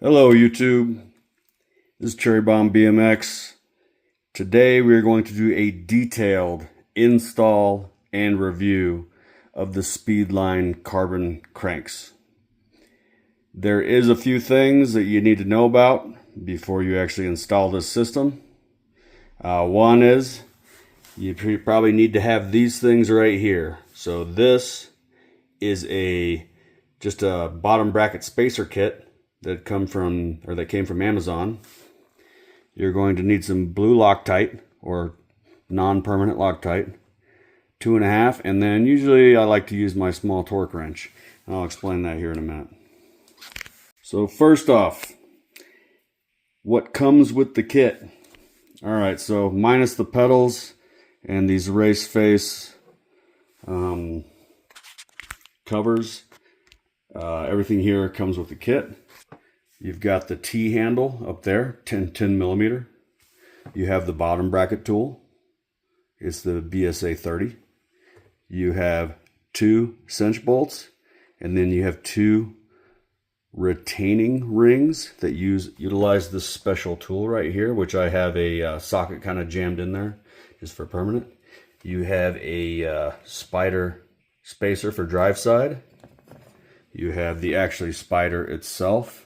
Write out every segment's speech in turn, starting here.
Hello YouTube, this is Cherry Bomb BMX. Today we are going to do a detailed install and review of the Speedline carbon cranks. There is a few things that you need to know about before you actually install this system. One is you probably need to have these things right here. So this is just a bottom bracket spacer kit that came from Amazon. You're going to need some blue Loctite or non-permanent Loctite, 2.5, and then usually I like to use my small torque wrench. I'll explain that here in a minute. So first off, what comes with the kit? All right, so minus the pedals and these race face covers, everything here comes with the kit. You've got the T handle up there, 10 millimeter. You have the bottom bracket tool. It's the BSA 30. You have 2 cinch bolts, and then you have 2 retaining rings that utilize this special tool right here, which I have a socket kind of jammed in there just for permanent. You have a spider spacer for drive side. You have the actually spider itself.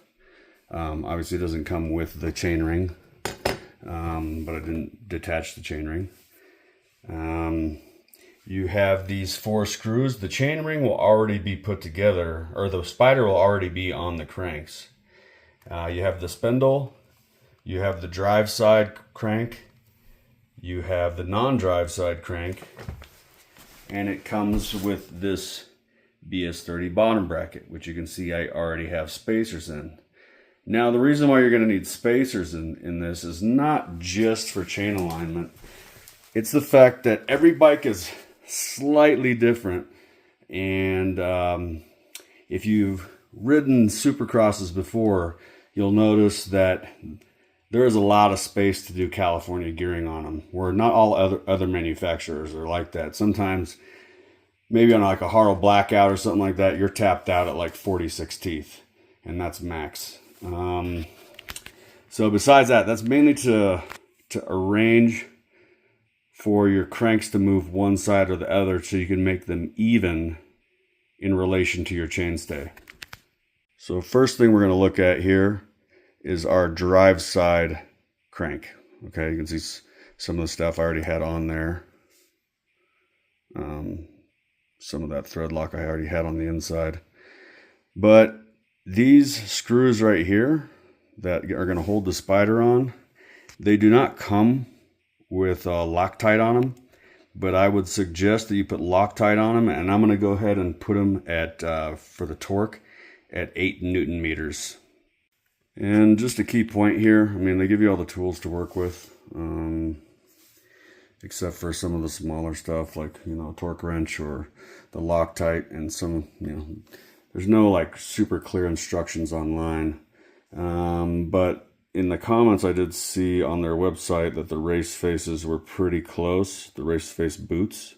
Obviously it doesn't come with the chain ring, but I didn't detach the chain ring. You have these 4 screws. The chain ring will already be put together, or the spider will already be on the cranks. You have the spindle, you have the drive side crank, you have the non-drive side crank, and it comes with this BS30 bottom bracket, which you can see I already have spacers in. Now, the reason why you're going to need spacers in this is not just for chain alignment. It's the fact that every bike is slightly different. And if you've ridden Supercrosses before, you'll notice that there is a lot of space to do California gearing on them, where not all other manufacturers are like that. Sometimes, maybe on like a Harlow Blackout or something like that, you're tapped out at like 46 teeth, and that's max. So besides that, that's mainly to arrange for your cranks to move one side or the other so you can make them even in relation to your chainstay. So first thing we're going to look at here is our drive side crank. Okay, you can see some of the stuff I already had on there. Some of that thread lock I already had on the inside. But these screws right here that are going to hold the spider on, they do not come with Loctite on them, but I would suggest that you put Loctite on them, and I'm going to go ahead and put them at, for the torque, at 8 Newton meters. And just a key point here, I mean, they give you all the tools to work with, except for some of the smaller stuff like, torque wrench or the Loctite, and some, there's no like super clear instructions online. But in the comments I did see on their website that the race faces were pretty close, the race face boots.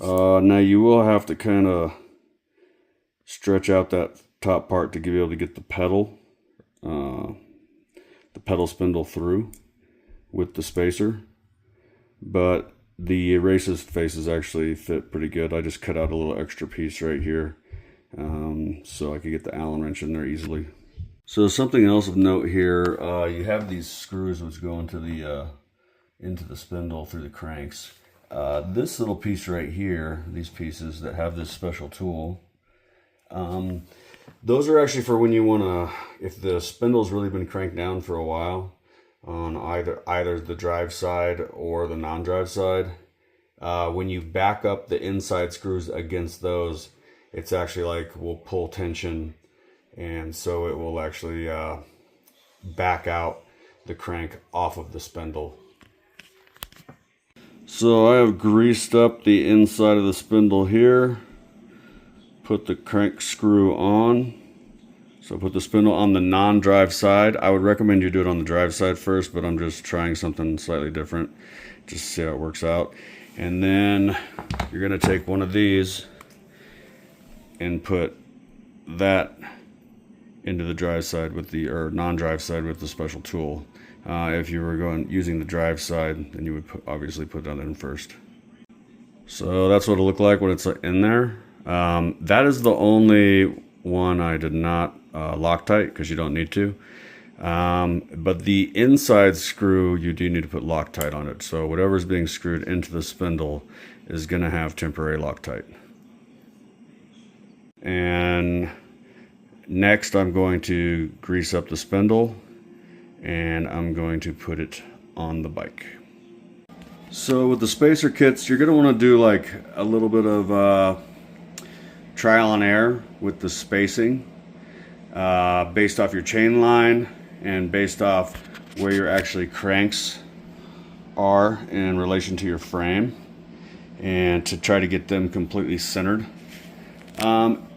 Now you will have to kind of stretch out that top part to be able to get the pedal spindle through with the spacer. But the race faces actually fit pretty good. I just cut out a little extra piece right here, so I could get the Allen wrench in there easily. So something else of note here, you have these screws which go into the spindle through the cranks. This little piece right here, these pieces that have this special tool, those are actually for when you want to, if the spindle's really been cranked down for a while on either the drive side or the non-drive side, when you back up the inside screws against those, it's actually will pull tension, and so it will actually back out the crank off of the spindle. So I have greased up the inside of the spindle here, put the crank screw on. So put the spindle on the non-drive side. I would recommend you do it on the drive side first, but I'm just trying something slightly different, just to see how it works out. And then you're gonna take one of these and put that into the drive side with the, or non-drive side with the special tool. If you were using the drive side, then you would obviously put that in first. So that's what it'll look like when it's in there. That is the only one I did not Loctite, because you don't need to. But the inside screw, you do need to put Loctite on it. So whatever's being screwed into the spindle is going to have temporary Loctite. And next I'm going to grease up the spindle, and I'm going to put it on the bike. So with the spacer kits, you're going to want to do like a little bit of trial and error with the spacing, based off your chain line and based off where your actually cranks are in relation to your frame, and to try to get them completely centered.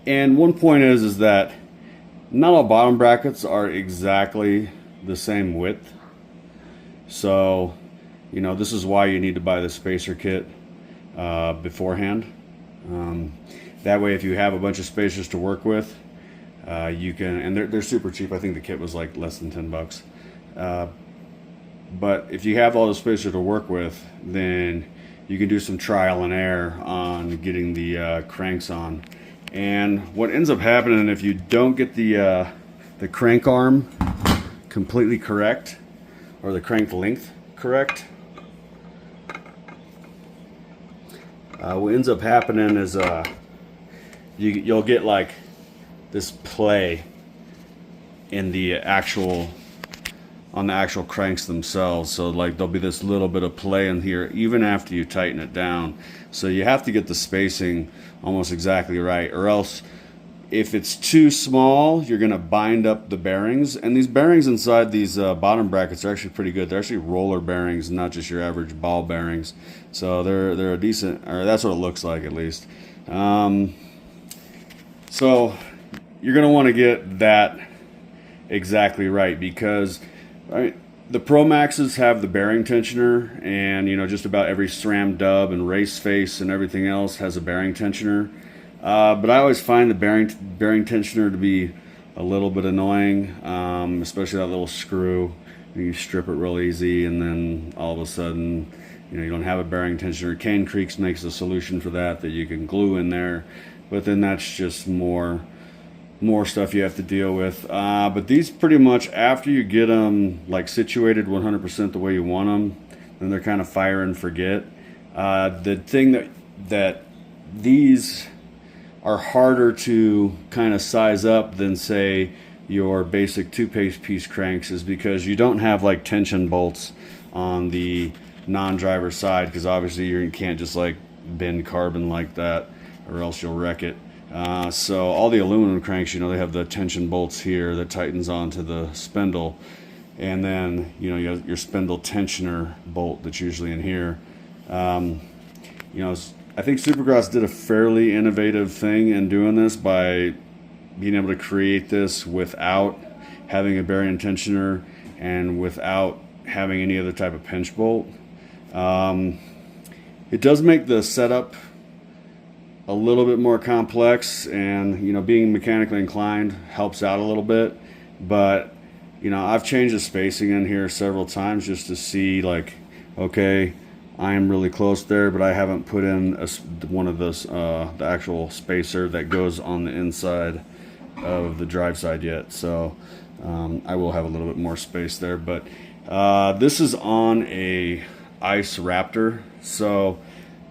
And one point is that not all bottom brackets are exactly the same width. So, you know, this is why you need to buy the spacer kit beforehand. That way, if you have a bunch of spacers to work with, you can, and they're super cheap. I think the kit was like less than $10. But if you have all the spacers to work with, then you can do some trial and error on getting the cranks on. And what ends up happening if you don't get the crank arm completely correct, or the crank length correct, what ends up happening is you'll get like this play in the actual, on the actual cranks themselves. So like there'll be this little bit of play in here even after you tighten it down. So you have to get the spacing almost exactly right, or else if it's too small, you're going to bind up the bearings. And these bearings inside these bottom brackets are actually pretty good. They're actually roller bearings, not just your average ball bearings. So they're a decent, or that's what it looks like at least. So you're going to want to get that exactly right, because the Pro Maxes have the bearing tensioner, and you know, just about every SRAM dub and race face and everything else has a bearing tensioner. But I always find the bearing tensioner to be a little bit annoying, especially that little screw. You strip it real easy, and then all of a sudden, you know, you don't have a bearing tensioner. Cane Creeks makes a solution for that you can glue in there, but then that's just more stuff you have to deal with. But these pretty much, after you get them like situated 100% the way you want them, then they're kind of fire and forget. The thing that these are harder to kind of size up than, say, your basic two-piece cranks, is because you don't have like tension bolts on the non-driver side, because obviously you can't just like bend carbon like that, or else you'll wreck it. So all the aluminum cranks, you know, they have the tension bolts here that tightens onto the spindle, and then, you know, you have your spindle tensioner bolt that's usually in here. You know, I think Supercross did a fairly innovative thing in doing this by being able to create this without having a bearing tensioner and without having any other type of pinch bolt. It does make the setup a little bit more complex, and you know, being mechanically inclined helps out a little bit. But you know, I've changed the spacing in here several times just to see, like, okay, I am really close there, but I haven't put in one of those the actual spacer that goes on the inside of the drive side yet. So I will have a little bit more space there. But this is on a Ice Raptor, so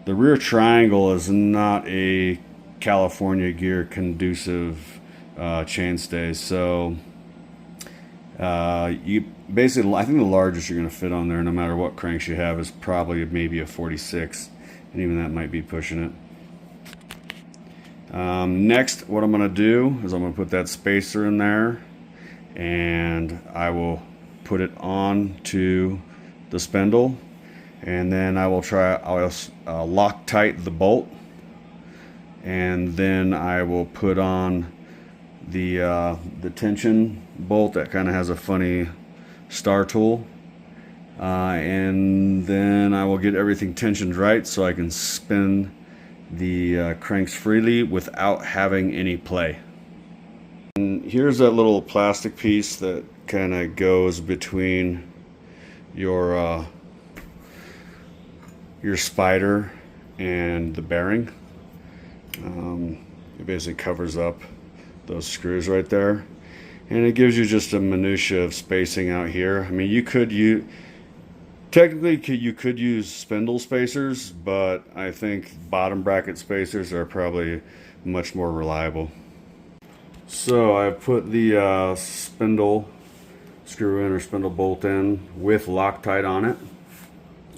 the rear triangle is not a California gear conducive chainstay. So you basically, I think the largest you're going to fit on there, no matter what cranks you have, is probably maybe a 46, and even that might be pushing it. Next, what I'm going to do is I'm going to put that spacer in there, and I will put it on to the spindle, and then I'll Loctite the bolt, and then I will put on the tension bolt that kind of has a funny star tool, and then I will get everything tensioned right so I can spin the cranks freely without having any play. And, here's that little plastic piece that kind of goes between your spider and the bearing. It basically covers up those screws right there, and it gives you just a minutia of spacing out here. I mean, you could use spindle spacers, but I think bottom bracket spacers are probably much more reliable. So I put the spindle screw in or spindle bolt in with Loctite on it,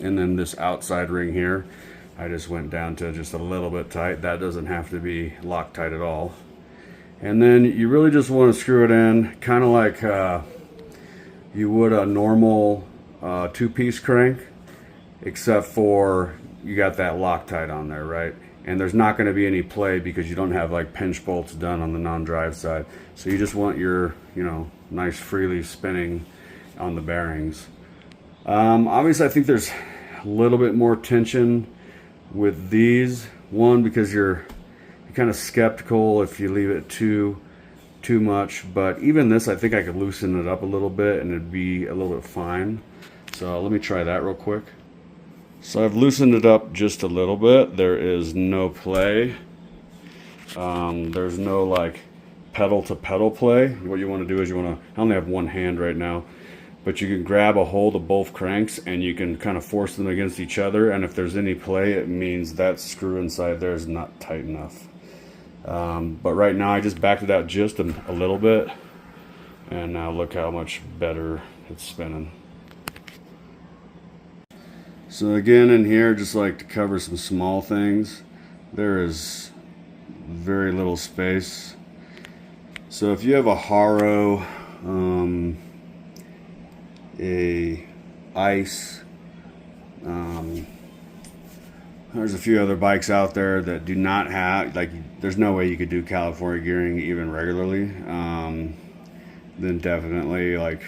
and then this outside ring here I just went down to just a little bit tight. That doesn't have to be Loctite at all. And then you really just want to screw it in kind of like you would a normal two-piece crank, except for you got that Loctite on there, right? And there's not going to be any play because you don't have like pinch bolts done on the non-drive side. So you just want your, nice freely spinning on the bearings. Obviously, I think there's a little bit more tension with these. One, because you're kind of skeptical if you leave it too much. But even this, I think I could loosen it up a little bit and it'd be a little bit fine. So let me try that real quick. So I've loosened it up just a little bit. There is no play. There's no like pedal to pedal play. What you want to do is I only have one hand right now, but you can grab a hold of both cranks and you can kind of force them against each other. And if there's any play, it means that screw inside there is not tight enough. But right now I just backed it out just a little bit, and now look how much better it's spinning. So again, in here, just like to cover some small things, there is very little space. So if you have a Haro, a Ice, there's a few other bikes out there that do not have, like, there's no way you could do California gearing even regularly. Then definitely, like,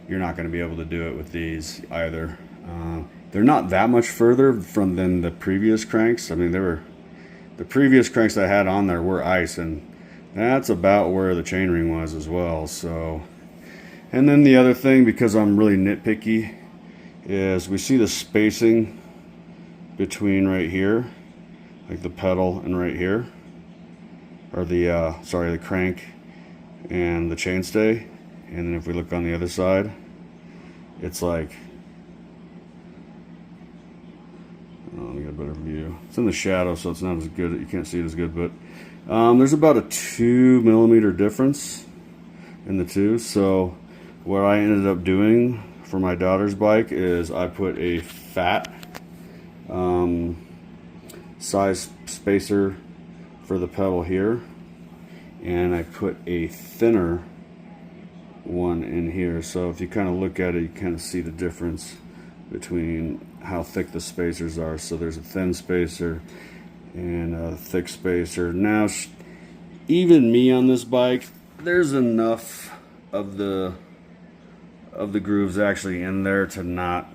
you're not going to be able to do it with these either. They're not that much further than the previous cranks. I mean, the previous cranks I had on there were Ice, and that's about where the chainring was as well. So, and then the other thing, because I'm really nitpicky, is we see the spacing between right here, like the pedal, and right here, or the crank and the chainstay. And then if we look on the other side, it's like, let me get a better view. It's in the shadow, so it's not as good. You can't see it as good, but there's about a 2 millimeter difference in the two. So what I ended up doing for my daughter's bike is I put a fat size spacer for the pedal here, and I put a thinner one in here. So if you kind of look at it, you kind of see the difference between how thick the spacers are. So there's a thin spacer and a thick spacer. Now, even me on this bike, there's enough of the grooves actually in there to not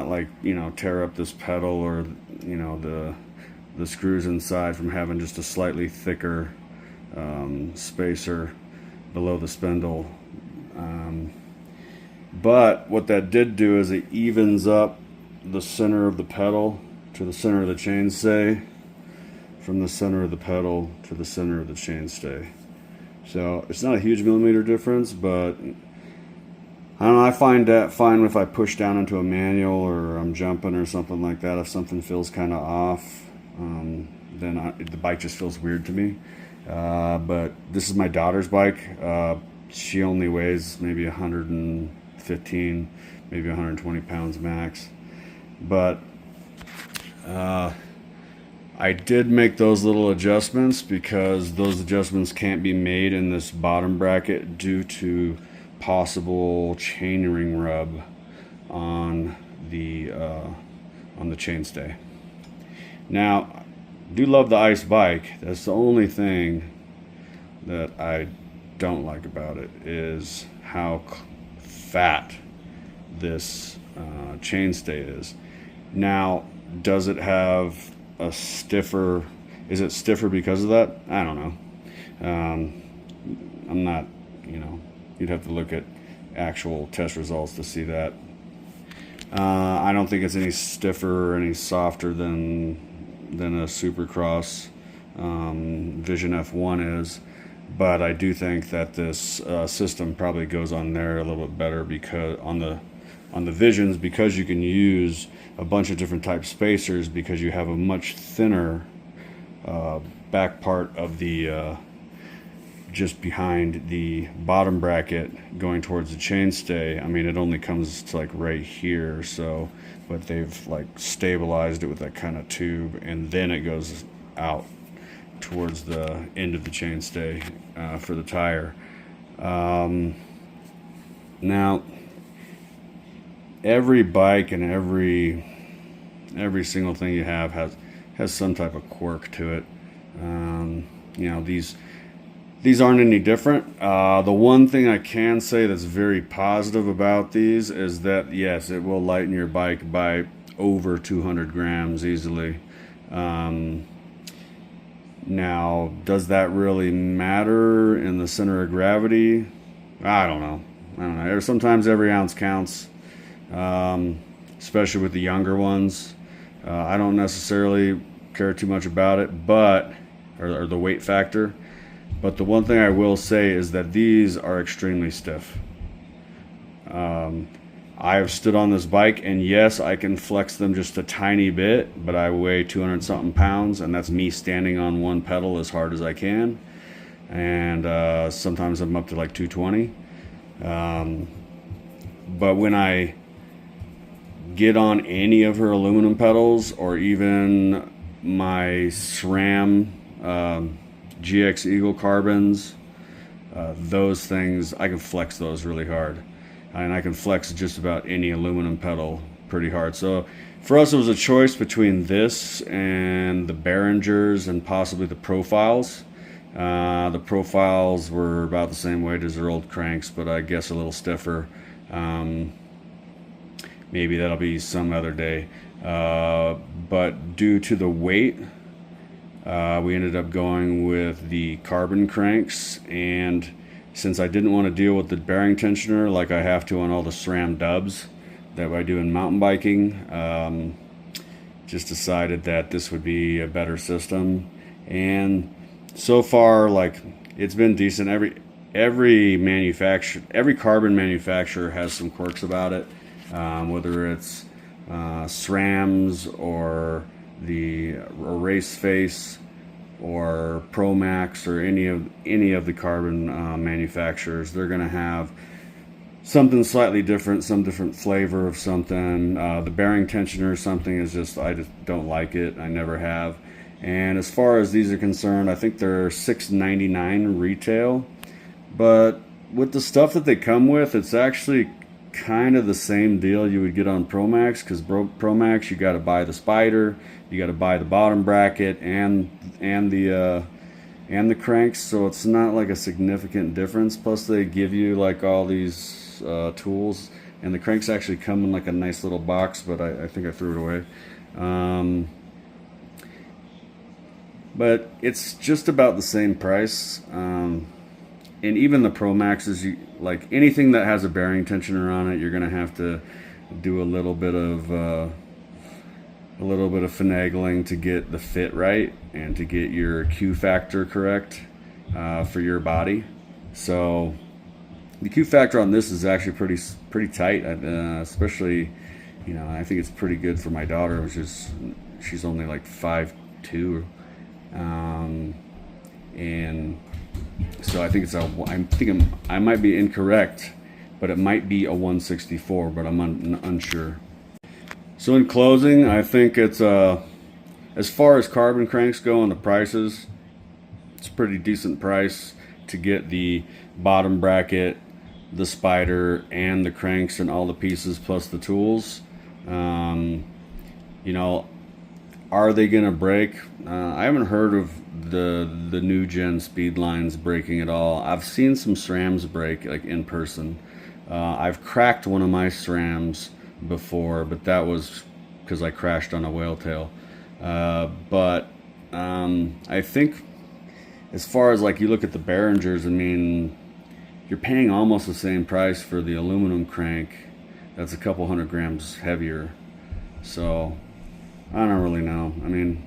like, tear up this pedal, or the screws inside from having just a slightly thicker spacer below the spindle. But what that did do is it evens up the center of the pedal to the center of the chainstay, from the center of the pedal to the center of the chainstay. So it's not a huge millimeter difference, but I don't know, I find that fine if I push down into a manual or I'm jumping or something like that. If something feels kind of off, then the bike just feels weird to me. But this is my daughter's bike. She only weighs maybe 115, maybe 120 pounds max. But I did make those little adjustments because those adjustments can't be made in this bottom bracket due to possible chainring rub on the chainstay. Now, I do love the Ice bike. That's the only thing that I don't like about it, is how fat this chainstay is. Now, does it have a stiffer, is it stiffer because of that? I don't know. I'm not, you'd have to look at actual test results to see that. I don't think it's any stiffer or any softer than a Supercross Vision F1 is, but I do think that this system probably goes on there a little bit better, because on the Visions, because you can use a bunch of different type spacers, because you have a much thinner back part of the just behind the bottom bracket going towards the chainstay. I mean, it only comes to like right here, so, but they've like stabilized it with that kind of tube, and then it goes out towards the end of the chainstay for the tire. Now, every bike and every single thing you have has some type of quirk to it. These aren't any different. The one thing I can say that's very positive about these is that, yes, it will lighten your bike by over 200 grams easily. Now, does that really matter in the center of gravity? I don't know. Sometimes every ounce counts, especially with the younger ones. I don't necessarily care too much about it, or the weight factor. But the one thing I will say is that these are extremely stiff. I have stood on this bike, and yes, I can flex them just a tiny bit, but I weigh 200 something pounds, and that's me standing on one pedal as hard as I can. And sometimes I'm up to like 220. But when I get on any of her aluminum pedals, or even my SRAM GX Eagle carbons, those things, I can flex those really hard. And I can flex just about any aluminum pedal pretty hard. So for us, it was a choice between this and the Behringers and possibly the Profiles. The Profiles were about the same weight as their old cranks, but I guess a little stiffer. Maybe that'll be some other day. But due to the weight, we ended up going with the carbon cranks, and since I didn't want to deal with the bearing tensioner like I have to on all the SRAM dubs that I do in mountain biking, just decided that this would be a better system. And so far, like, it's been decent. Every carbon manufacturer has some quirks about it, whether it's SRAMs or the Race Face or Pro Max or any of the carbon manufacturers. They're going to have something slightly different, some different flavor of something. The bearing tensioner or something is just, I just don't like it. I never have. And as far as these are concerned, I think they're $6.99 retail. But with the stuff that they come with, it's actually kind of the same deal you would get on Pro Max, because Pro Max, you got to buy the spider, you got to buy the bottom bracket and the cranks, so it's not like a significant difference. Plus they give you like all these tools, and the cranks actually come in like a nice little box, but I think I threw it away. But it's just about the same price. And even the Pro Maxes, like anything that has a bearing tensioner on it, you're gonna have to do a little bit of finagling to get the fit right and to get your Q factor correct for your body. So the Q factor on this is actually pretty tight, especially, I think it's pretty good for my daughter, which is, she's only like 5'2", and so I think I might be incorrect, but it might be a 164, but I'm unsure. So in closing, I think it's as far as carbon cranks go and the prices, it's a pretty decent price to get the bottom bracket, the spider, and the cranks and all the pieces plus the tools. Are they gonna break? I haven't heard of the new gen Speedlines breaking at all. I've seen some SRAMs break, like in person. I've cracked one of my SRAMs before, but that was because I crashed on a whale tail. I think as far as like you look at the Behringers, I mean, you're paying almost the same price for the aluminum crank that's a couple 100 grams heavier. So I don't really know. I mean,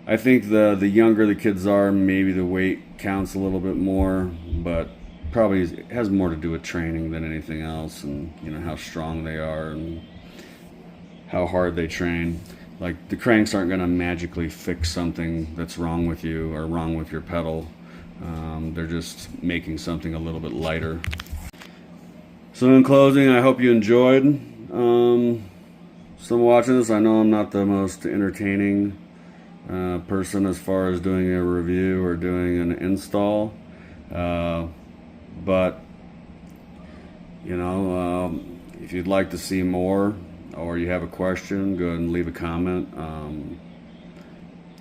I think the younger the kids are, maybe the weight counts a little bit more, but probably it has more to do with training than anything else, and you know how strong they are and how hard they train. Like, the cranks aren't going to magically fix something that's wrong with you or wrong with your pedal. They're just making something a little bit lighter. So in closing, I hope you enjoyed. Some watching this, I know I'm not the most entertaining person as far as doing a review or doing an install, but you know, if you'd like to see more or you have a question, go ahead and leave a comment.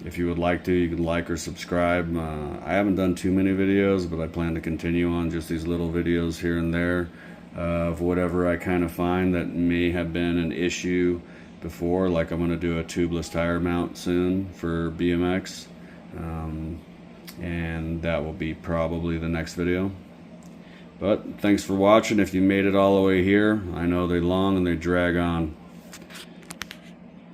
If you would like to, you can like or subscribe. I haven't done too many videos, but I plan to continue on just these little videos here and there of whatever I kind of find that may have been an issue before. Like, I'm going to do a tubeless tire mount soon for BMX, and that will be probably the next video. But thanks for watching. If you made it all the way here, I know they're long and they drag on.